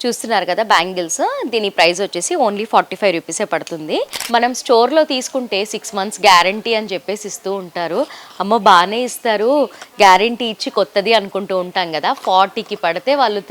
చూస్తున్నారు కదా బ్యాంగిల్స్, దీని ప్రైస్ వచ్చేసి ఓన్లీ 45 రూపీసే పడుతుంది. మనం స్టోర్లో తీసుకుంటే 6 మంత్స్ గ్యారంటీ అని చెప్పేసి ఇస్తూ ఉంటారు. అమ్మో బాగానే ఇస్తారు, గ్యారంటీ ఇచ్చి కొత్తది అనుకుంటూ ఉంటాం కదా. 40కి పడితే వాళ్ళు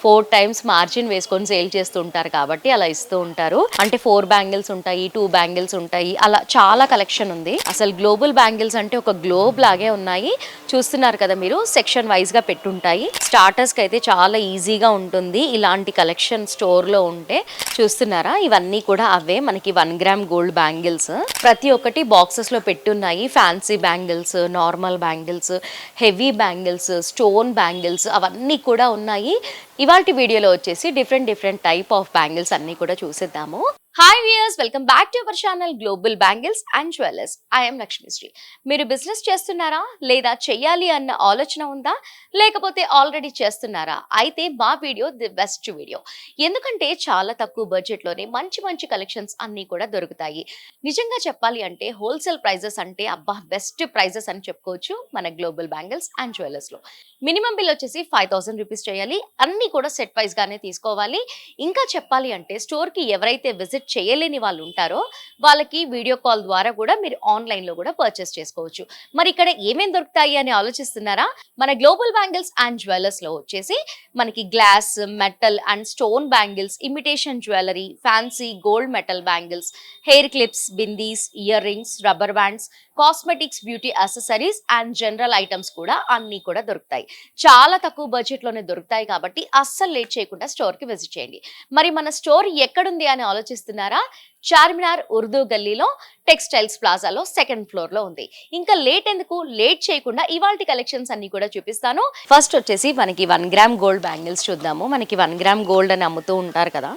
4 టైమ్స్ మార్జిన్ వేసుకొని సేల్ చేస్తూ ఉంటారు కాబట్టి అలా ఇస్తూ ఉంటారు. అంటే 4 బ్యాంగిల్స్ ఉంటాయి, 2 బ్యాంగిల్స్ ఉంటాయి, అలా చాలా కలెక్షన్ ఉంది. అసలు గ్లోబల్ బ్యాంగిల్స్ అంటే ఒక గ్లోబ్ లాగే ఉన్నాయి. చూస్తున్నారు కదా మీరు, సెక్షన్ వైజ్ గా పెట్టుంటాయి. స్టార్టర్స్ కి అయితే చాలా ఈజీగా ఉంటుంది ఇలాంటి కలెక్షన్ స్టోర్ లో ఉంటే. చూస్తున్నారా, ఇవన్నీ కూడా అవే మనకి 1 గ్రామ్ గోల్డ్ బ్యాంగిల్స్. ప్రతి ఒక్కటి బాక్సెస్ లో పెట్టున్నాయి. Fancy bangles, normal bangles, heavy bangles, stone bangles అవన్నీ కూడా ఉన్నాయి. ఇవాల్టి వీడియోలో వచ్చేసి డిఫరెంట్ టైప్ ఆఫ్ బ్యాంగిల్స్ అన్ని కూడా చూసేద్దాము. Hi viewers, welcome back to our channel global bangles and jewellers. I'm Lakshmisri. మీరు బిజినెస్ చేస్తున్నారా, లేదా చెయ్యాలి అన్న ఆలోచన ఉందా, లేకపోతే ఆల్రెడీ చేస్తున్నారా? అయితే మా వీడియో ది బెస్ట్ వీడియో. ఎందుకంటే చాలా తక్కువ బడ్జెట్లోనే మంచి కలెక్షన్స్ అన్నీ కూడా దొరుకుతాయి. నిజంగా చెప్పాలి అంటే హోల్సేల్ ప్రైజెస్ అంటే అబ్బా బెస్ట్ ప్రైజెస్ అని చెప్పుకోవచ్చు మన గ్లోబల్ బ్యాంగిల్స్ అండ్ జ్యువెలర్స్లో. మినిమం బిల్ వచ్చేసి 5000 రూపీస్ చేయాలి. అన్నీ కూడా సెట్ వైజ్ గానే తీసుకోవాలి. ఇంకా చెప్పాలి అంటే స్టోర్కి ఎవరైతే విజిట్ చేయలేని వాళ్ళు ఉంటారో వాళ్ళకి వీడియో కాల్ ద్వారా కూడా మీరు ఆన్లైన్లో కూడా పర్చేస్ చేసుకోవచ్చు. మరి ఇక్కడ ఏమేమి దొరుకుతాయి అని ఆలోచిస్తున్నారా? మన గ్లోబల్ బ్యాంగిల్స్ అండ్ జ్యువెలర్స్లో వచ్చేసి మనకి glass, metal and stone bangles, imitation jewellery, fancy gold metal bangles, hair clips, bindis, ear rings, rubber bands, cosmetics, beauty accessories and general items కూడా అన్నీ కూడా దొరుకుతాయి. చాలా తక్కువ బడ్జెట్లోనే దొరుకుతాయి కాబట్టి అస్సలు లేట్ చేయకుండా స్టోర్కి విజిట్ చేయండి. మరి మన స్టోర్ ఎక్కడుంది అని ఆలోచిస్తున్నారా? చార్మినార్ ఉర్దూ గల్లీలో టెక్స్టైల్స్ ప్లాజాలో 2nd ఫ్లోర్లో ఉంది. ఇంకా లేట్ ఎందుకు, లేట్ చేయకుండా ఇవాల్టి కలెక్షన్స్ అన్ని కూడా చూపిస్తాను. ఫస్ట్ వచ్చేసి మనకి 1 గ్రామ్ గోల్డ్ బ్యాంగిల్స్ చూద్దాము. మనకి 1 గ్రామ్ గోల్డ్ అని అమ్ముతూ ఉంటారు కదా,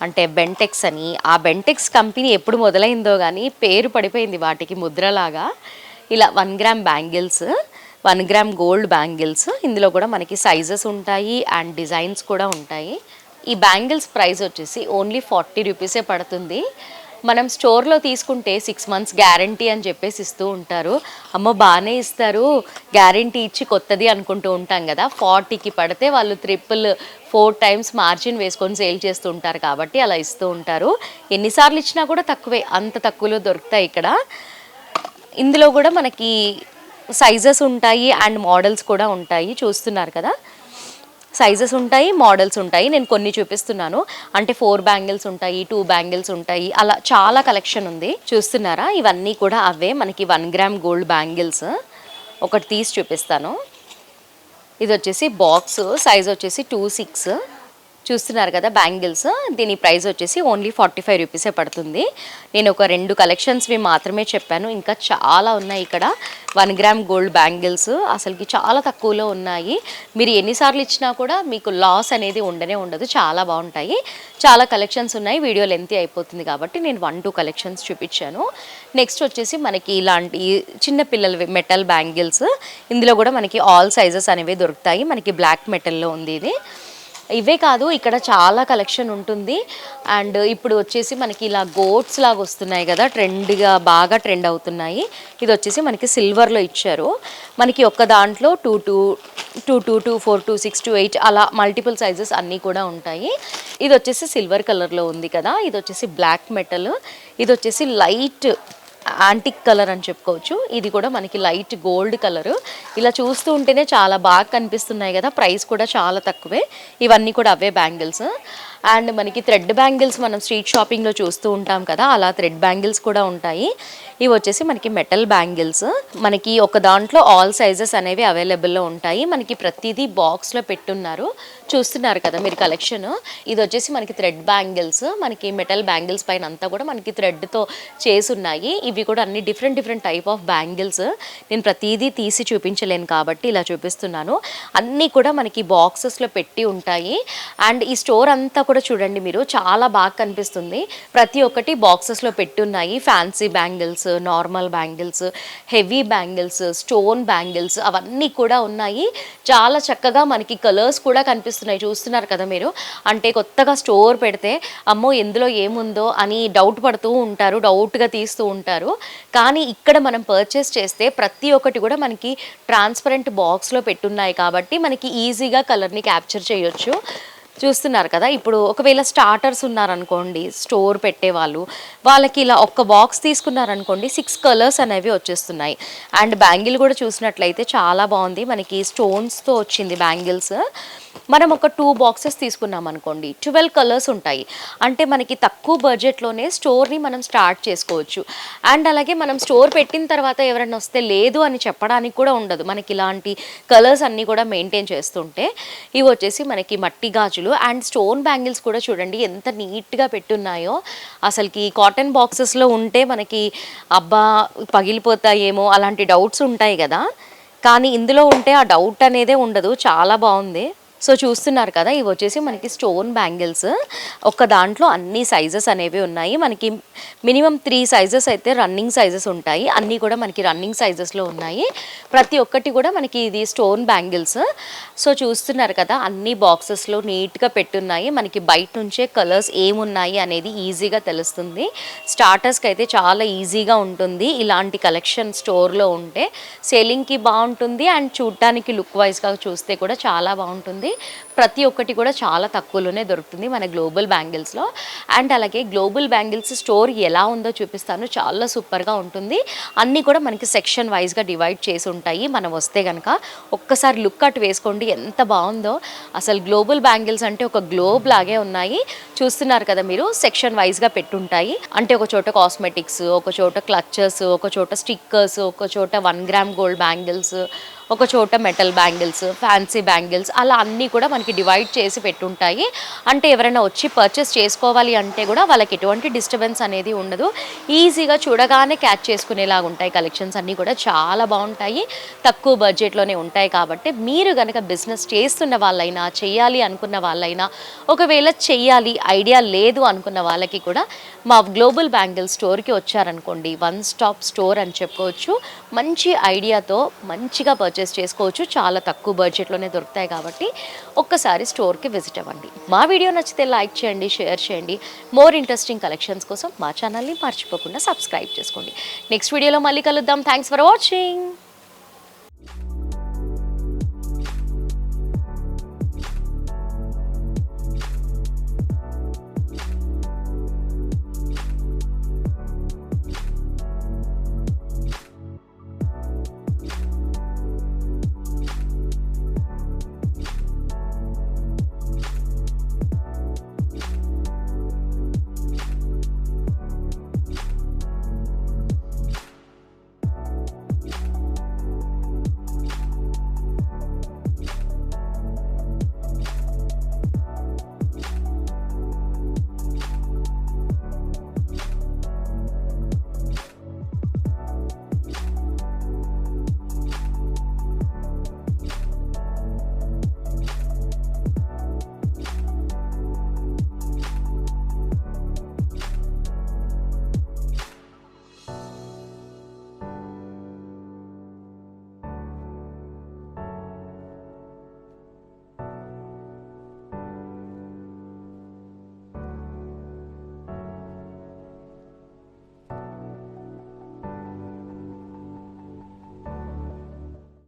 అంటే బెంటెక్స్ అని. ఆ బెంటెక్స్ కంపెనీ ఎప్పుడు మొదలైందో కానీ పేరు పడిపోయింది వాటికి ముద్రలాగా. ఇలా 1 gram bangles, 1 gram gold bangles. ఇందులో కూడా మనకి సైజెస్ ఉంటాయి అండ్ డిజైన్స్ కూడా ఉంటాయి. ఈ బ్యాంగిల్స్ ప్రైస్ వచ్చేసి ఓన్లీ 40 రూపీసే పడుతుంది. మనం స్టోర్లో తీసుకుంటే 6 మంత్స్ గ్యారంటీ అని చెప్పేసి ఇస్తూ ఉంటారు. అమ్మో బాగానే ఇస్తారు, గ్యారంటీ ఇచ్చి కొత్తది అనుకుంటూ ఉంటాం కదా. 40కి పడితే వాళ్ళు 4 టైమ్స్ మార్జిన్ వేసుకొని సేల్ చేస్తూ ఉంటారు కాబట్టి అలా ఇస్తూ ఉంటారు. ఎన్నిసార్లు ఇచ్చినా కూడా తక్కువే, అంత తక్కువలో దొరుకుతాయి ఇక్కడ. ఇందులో కూడా మనకి సైజెస్ ఉంటాయి అండ్ మోడల్స్ కూడా ఉంటాయి. చూస్తున్నారు కదా, సైజెస్ ఉంటాయి, మోడల్స్ ఉంటాయి. నేను కొన్ని చూపిస్తున్నాను. అంటే 4 బ్యాంగిల్స్ ఉంటాయి, 2 బ్యాంగిల్స్ ఉంటాయి, అలా చాలా కలెక్షన్ ఉంది. చూస్తున్నారా, ఇవన్నీ కూడా అవే మనకి 1 గ్రామ్ గోల్డ్ బ్యాంగిల్స్. ఒకటి తీసి చూపిస్తాను. ఇది వచ్చేసి బాక్స్, సైజ్ వచ్చేసి 2/6. చూస్తున్నారు కదా బ్యాంగిల్స్, దీని ప్రైస్ వచ్చేసి ఓన్లీ 45 రూపీసే పడుతుంది. నేను ఒక 2 కలెక్షన్స్వి మాత్రమే చెప్పాను, ఇంకా చాలా ఉన్నాయి ఇక్కడ. 1 గ్రామ్ గోల్డ్ బ్యాంగిల్స్ అసలుకి చాలా తక్కువలో ఉన్నాయి. మీరు ఎన్నిసార్లు ఇచ్చినా కూడా మీకు లాస్ అనేది ఉండదు. చాలా బాగుంటాయి, చాలా కలెక్షన్స్ ఉన్నాయి. వీడియో లెంతీ అయిపోతుంది కాబట్టి నేను 1-2 కలెక్షన్స్ చూపించాను. నెక్స్ట్ వచ్చేసి మనకి ఇలాంటి చిన్న పిల్లల మెటల్ బ్యాంగిల్స్. ఇందులో కూడా మనకి ఆల్ సైజెస్ అనేవి దొరుకుతాయి. మనకి బ్లాక్ మెటల్లో ఉంది ఇది. ఇవే కాదు, ఇక్కడ చాలా కలెక్షన్ ఉంటుంది. అండ్ ఇప్పుడు వచ్చేసి మనకి ఇలా గోట్స్ లాగా వస్తున్నాయి కదా, బాగా ట్రెండ్ అవుతున్నాయి. ఇది వచ్చేసి మనకి సిల్వర్లో ఇచ్చారు. మనకి ఒక్క దాంట్లో 2, 2, 4, 2, 6, 2, 8 అలా మల్టిపుల్ సైజెస్ అన్నీ కూడా ఉంటాయి. ఇది వచ్చేసి సిల్వర్ కలర్లో ఉంది కదా, ఇది వచ్చేసి బ్లాక్ మెటల్, ఇది వచ్చేసి లైట్ యాంటిక్ కలర్ అని చెప్పుకోవచ్చు. ఇది కూడా మనకి లైట్ గోల్డ్ కలర్. ఇలా చూస్తూ ఉంటేనే చాలా బాగా కనిపిస్తున్నాయి కదా, ప్రైస్ కూడా చాలా తక్కువే. ఇవన్నీ కూడా అవే బ్యాంగిల్స్. అండ్ మనకి థ్రెడ్ బ్యాంగిల్స్ మనం స్ట్రీట్ షాపింగ్లో చూస్తూ ఉంటాం కదా, అలా థ్రెడ్ బ్యాంగిల్స్ కూడా ఉంటాయి. ఇవి వచ్చేసి మనకి మెటల్ బ్యాంగిల్స్. మనకి ఒక దాంట్లో ఆల్ సైజెస్ అనేవి అవైలబుల్లో ఉంటాయి. మనకి ప్రతిదీ బాక్స్లో పెట్టున్నారు. చూస్తున్నారు కదా మీరు కలెక్షన్. ఇది వచ్చేసి మనకి థ్రెడ్ బ్యాంగిల్స్. మనకి మెటల్ బ్యాంగిల్స్ పైన అంతా కూడా మనకి థ్రెడ్తో చేసి ఉన్నాయి. ఇవి కూడా అన్ని డిఫరెంట్ టైప్ ఆఫ్ బ్యాంగిల్స్. నేను ప్రతిదీ తీసి చూపించలేను కాబట్టి ఇలా చూపిస్తున్నాను. అన్నీ కూడా మనకి బాక్సెస్లో పెట్టి ఉంటాయి. అండ్ ఈ స్టోర్ అంతా కూడా చూడండి మీరు, చాలా బాగా కనిపిస్తుంది. ప్రతి ఒక్కటి బాక్సెస్లో పెట్టున్నాయి. Fancy bangles, normal bangles, heavy bangles, stone bangles అవన్నీ కూడా ఉన్నాయి. చాలా చక్కగా మనకి కలర్స్ కూడా కనిపిస్తున్నాయి. చూస్తున్నారు కదా మీరు. అంటే కొత్తగా స్టోర్ పెడితే అమ్మో ఎందులో ఏముందో అని డౌట్ పడుతూ ఉంటారు, డౌట్గా తీస్తూ ఉంటారు. కానీ ఇక్కడ మనం పర్చేస్ చేస్తే ప్రతి ఒక్కటి కూడా మనకి ట్రాన్స్పరెంట్ బాక్స్లో పెట్టున్నాయి కాబట్టి మనకి ఈజీగా కలర్ని క్యాప్చర్ చేయొచ్చు. చూస్తున్నారు కదా, ఇప్పుడు ఒకవేళ స్టార్టర్స్ ఉన్నారనుకోండి, స్టోర్ పెట్టేవాళ్ళు, వాళ్ళకి ఇలా ఒక్క బాక్స్ తీసుకున్నారనుకోండి 6 కలర్స్ అనేవి వచ్చేస్తున్నాయి. అండ్ బ్యాంగిల్ కూడా చూసినట్లయితే చాలా బాగుంది, మనకి స్టోన్స్తో వచ్చింది బ్యాంగిల్స్. మనం ఒక 2 బాక్సెస్ తీసుకున్నాం అనుకోండి 12 కలర్స్ ఉంటాయి. అంటే మనకి తక్కువ బడ్జెట్లోనే స్టోర్ని మనం స్టార్ట్ చేసుకోవచ్చు. అండ్ అలాగే మనం స్టోర్ పెట్టిన తర్వాత ఎవరైనా వస్తే లేదు అని చెప్పడానికి కూడా ఉండదు, మనకి ఇలాంటి కలర్స్ అన్నీ కూడా మెయింటైన్ చేస్తుంటే. ఇవి వచ్చేసి మనకి మట్టి గాజులు అండ్ స్టోన్ బ్యాంగిల్స్ కూడా చూడండి ఎంత నీట్గా పెట్టున్నాయో. అసలుకి కాటన్ బాక్సెస్లో ఉంటే మనకి అబ్బా పగిలిపోతాయేమో అలాంటి డౌట్స్ ఉంటాయి కదా, కానీ ఇందులో ఉంటే ఆ డౌట్ అనేదే ఉండదు, చాలా బాగుంది. సో చూస్తున్నారు కదా, ఇవి వచ్చేసి మనకి స్టోన్ బ్యాంగిల్స్. ఒక దాంట్లో అన్ని సైజెస్ అనేవి ఉన్నాయి, మనకి మినిమం 3 సైజెస్ అయితే రన్నింగ్ సైజెస్ ఉంటాయి, అన్నీ కూడా మనకి రన్నింగ్ సైజెస్లో ఉన్నాయి. ప్రతి ఒక్కటి కూడా మనకి ఇది స్టోన్ బ్యాంగిల్స్. సో చూస్తున్నారు కదా, అన్ని బాక్సెస్లో నీట్గా పెట్టున్నాయి. మనకి బయట నుంచే కలర్స్ ఏమున్నాయి అనేది ఈజీగా తెలుస్తుంది. స్టార్టర్స్కి అయితే చాలా ఈజీగా ఉంటుంది ఇలాంటి కలెక్షన్ స్టోర్లో ఉంటే. సేలింగ్కి బాగుంటుంది అండ్ చూడటానికి లుక్ వైజ్గా చూస్తే కూడా చాలా బాగుంటుంది. ప్రతి ఒక్కటి కూడా చాలా తక్కువలోనే దొరుకుతుంది మన గ్లోబల్ బ్యాంగిల్స్లో. అండ్ అలాగే గ్లోబల్ బ్యాంగిల్స్ స్టోర్ ఎలా ఉందో చూపిస్తాను, చాలా సూపర్గా ఉంటుంది. అన్నీ కూడా మనకి సెక్షన్ వైజ్గా డివైడ్ చేసి ఉంటాయి. మనం వస్తే కనుక ఒక్కసారి లుక్ అట్ వేసుకోండి, ఎంత బాగుందో. అసలు గ్లోబల్ బ్యాంగిల్స్ అంటే ఒక గ్లోబ్ లాగే ఉన్నాయి. చూస్తున్నారు కదా మీరు, సెక్షన్ వైజ్గా పెట్టుంటాయి. అంటే ఒక చోట కాస్మెటిక్స్, ఒక చోట క్లచెస్, ఒక చోట స్టిక్కర్స్, ఒక చోట 1 గ్రామ్ గోల్డ్ బ్యాంగిల్స్, ఒక చోట మెటల్ బ్యాంగిల్స్, ఫ్యాన్సీ బ్యాంగిల్స్, అలా అన్నీ కూడా మనకి డివైడ్ చేసి పెట్టుంటాయి. అంటే ఎవరైనా వచ్చి పర్చేస్ చేసుకోవాలి అంటే కూడా వాళ్ళకి ఎటువంటి డిస్టర్బెన్స్ అనేది ఉండదు, ఈజీగా చూడగానే క్యాచ్ చేసుకునేలాగా ఉంటాయి. కలెక్షన్స్ అన్నీ కూడా చాలా బాగుంటాయి, తక్కువ బడ్జెట్లోనే ఉంటాయి. కాబట్టి మీరు కనుక బిజినెస్ చేస్తున్న వాళ్ళైనా, చేయాలి అనుకున్న వాళ్ళైనా, ఒకవేళ చెయ్యాలి ఐడియా లేదు అనుకున్న వాళ్ళకి కూడా మా గ్లోబల్ బ్యాంగిల్ స్టోర్కి వచ్చారనుకోండి, 1 స్టాప్ స్టోర్ అని చెప్పుకోవచ్చు. మంచి ఐడియాతో మంచిగా పర్చేస్ చేసుకోవచ్చు, చాలా తక్కువ బడ్జెట్లోనే దొరుకుతాయి. కాబట్టి ఒక్కసారి స్టోర్కి విజిట్ అవ్వండి. మా వీడియో నచ్చితే లైక్ చేయండి, షేర్ చేయండి. మోర్ ఇంట్రెస్టింగ్ కలెక్షన్స్ కోసం మా ఛానల్ని మర్చిపోకుండా సబ్స్క్రైబ్ చేసుకోండి. నెక్స్ట్ వీడియోలో మళ్ళీ కలుద్దాం. Thanks for watching.